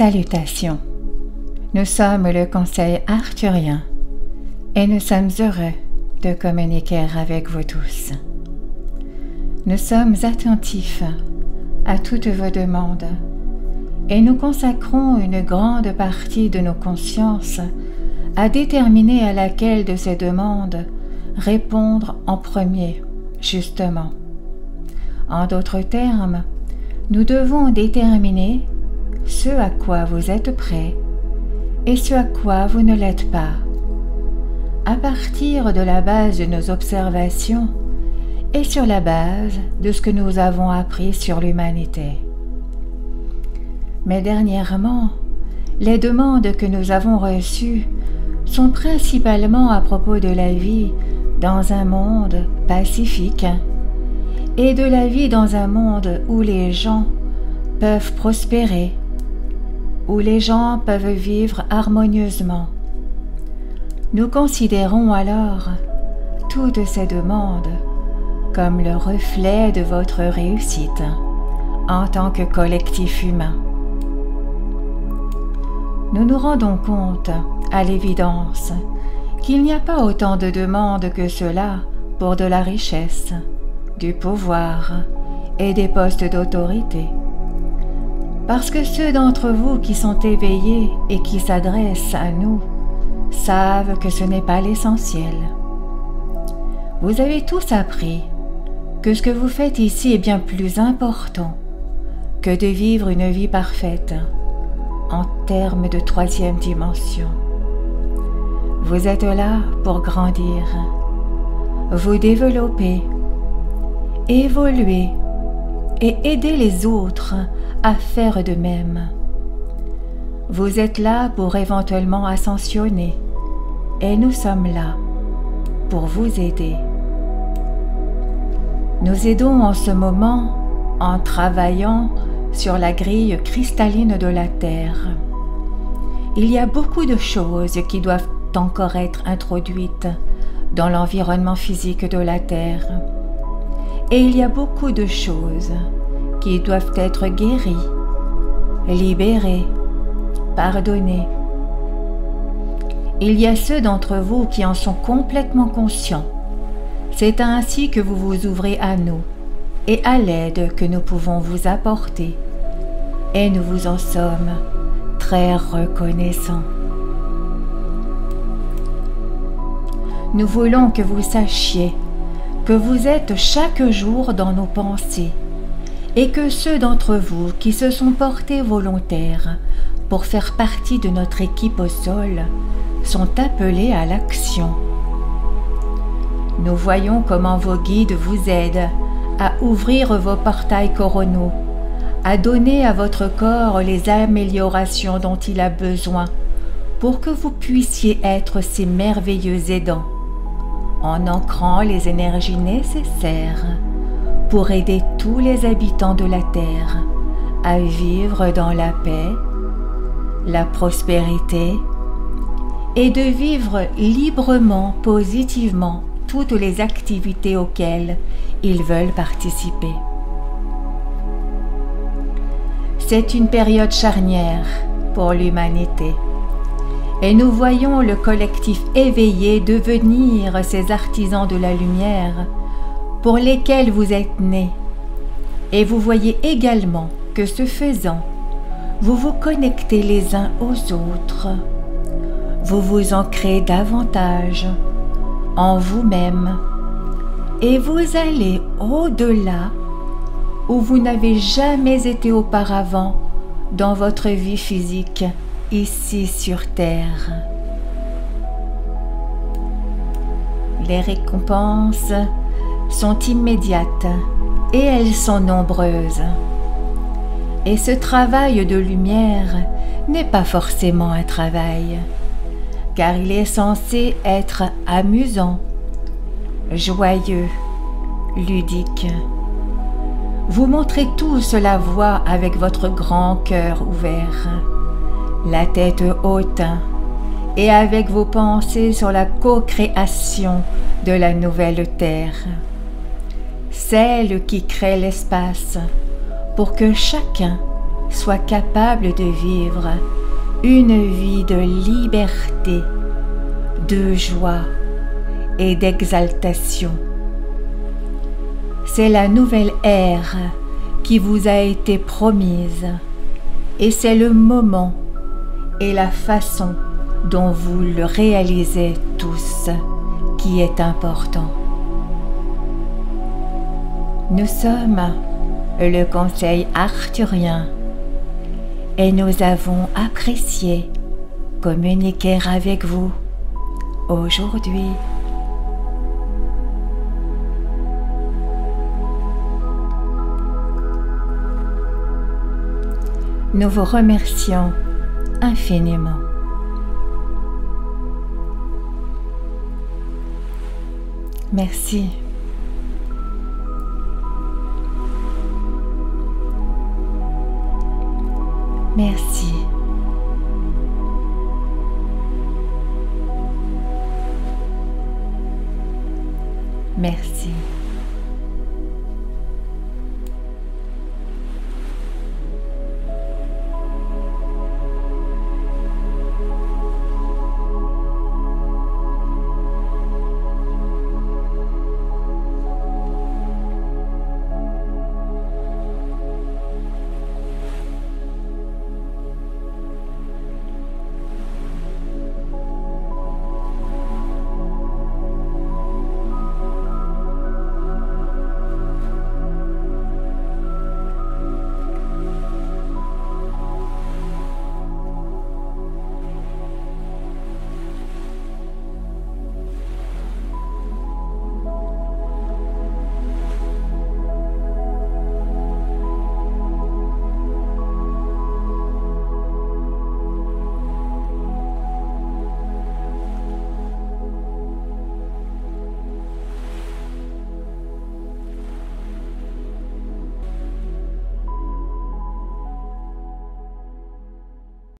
Salutations. Nous sommes le Conseil arthurien et nous sommes heureux de communiquer avec vous tous. Nous sommes attentifs à toutes vos demandes et nous consacrons une grande partie de nos consciences à déterminer à laquelle de ces demandes répondre en premier, justement. En d'autres termes, nous devons déterminer ce à quoi vous êtes prêts et ce à quoi vous ne l'êtes pas, à partir de la base de nos observations et sur la base de ce que nous avons appris sur l'humanité. Mais dernièrement, les demandes que nous avons reçues sont principalement à propos de la vie dans un monde pacifique et de la vie dans un monde où les gens peuvent prospérer, où les gens peuvent vivre harmonieusement. Nous considérons alors toutes ces demandes comme le reflet de votre réussite en tant que collectif humain. Nous nous rendons compte, à l'évidence, qu'il n'y a pas autant de demandes que cela pour de la richesse, du pouvoir et des postes d'autorité. Parce que ceux d'entre vous qui sont éveillés et qui s'adressent à nous savent que ce n'est pas l'essentiel. Vous avez tous appris que ce que vous faites ici est bien plus important que de vivre une vie parfaite en termes de troisième dimension. Vous êtes là pour grandir, vous développer, évoluer et aider les autres à faire de même. Vous êtes là pour éventuellement ascensionner et nous sommes là pour vous aider. Nous aidons en ce moment en travaillant sur la grille cristalline de la Terre. Il y a beaucoup de choses qui doivent encore être introduites dans l'environnement physique de la Terre. Et il y a beaucoup de choses qui doivent être guéries, libérées, pardonnées. Il y a ceux d'entre vous qui en sont complètement conscients. C'est ainsi que vous vous ouvrez à nous et à l'aide que nous pouvons vous apporter. Et nous vous en sommes très reconnaissants. Nous voulons que vous sachiez que vous êtes chaque jour dans nos pensées et que ceux d'entre vous qui se sont portés volontaires pour faire partie de notre équipe au sol sont appelés à l'action. Nous voyons comment vos guides vous aident à ouvrir vos portails coronaux, à donner à votre corps les améliorations dont il a besoin pour que vous puissiez être ces merveilleux aidants, en ancrant les énergies nécessaires pour aider tous les habitants de la Terre à vivre dans la paix, la prospérité et de vivre librement, positivement toutes les activités auxquelles ils veulent participer. C'est une période charnière pour l'humanité et nous voyons le collectif éveillé devenir ces artisans de la lumière pour lesquels vous êtes nés. Et vous voyez également que ce faisant, vous vous connectez les uns aux autres. Vous vous ancrez davantage en vous-même et vous allez au-delà où vous n'avez jamais été auparavant dans votre vie physique ici sur Terre. Les récompenses sont immédiates et elles sont nombreuses. Et ce travail de lumière n'est pas forcément un travail, car il est censé être amusant, joyeux, ludique. Vous montrez tous la voie avec votre grand cœur ouvert, la tête haute, et avec vos pensées sur la co-création de la nouvelle Terre, celle qui crée l'espace pour que chacun soit capable de vivre une vie de liberté, de joie et d'exaltation. C'est la nouvelle ère qui vous a été promise et c'est le moment et la façon dont vous le réalisez tous qui est important. Nous sommes le Conseil arthurien et nous avons apprécié communiquer avec vous aujourd'hui. Nous vous remercions infiniment. Merci. Merci. Merci.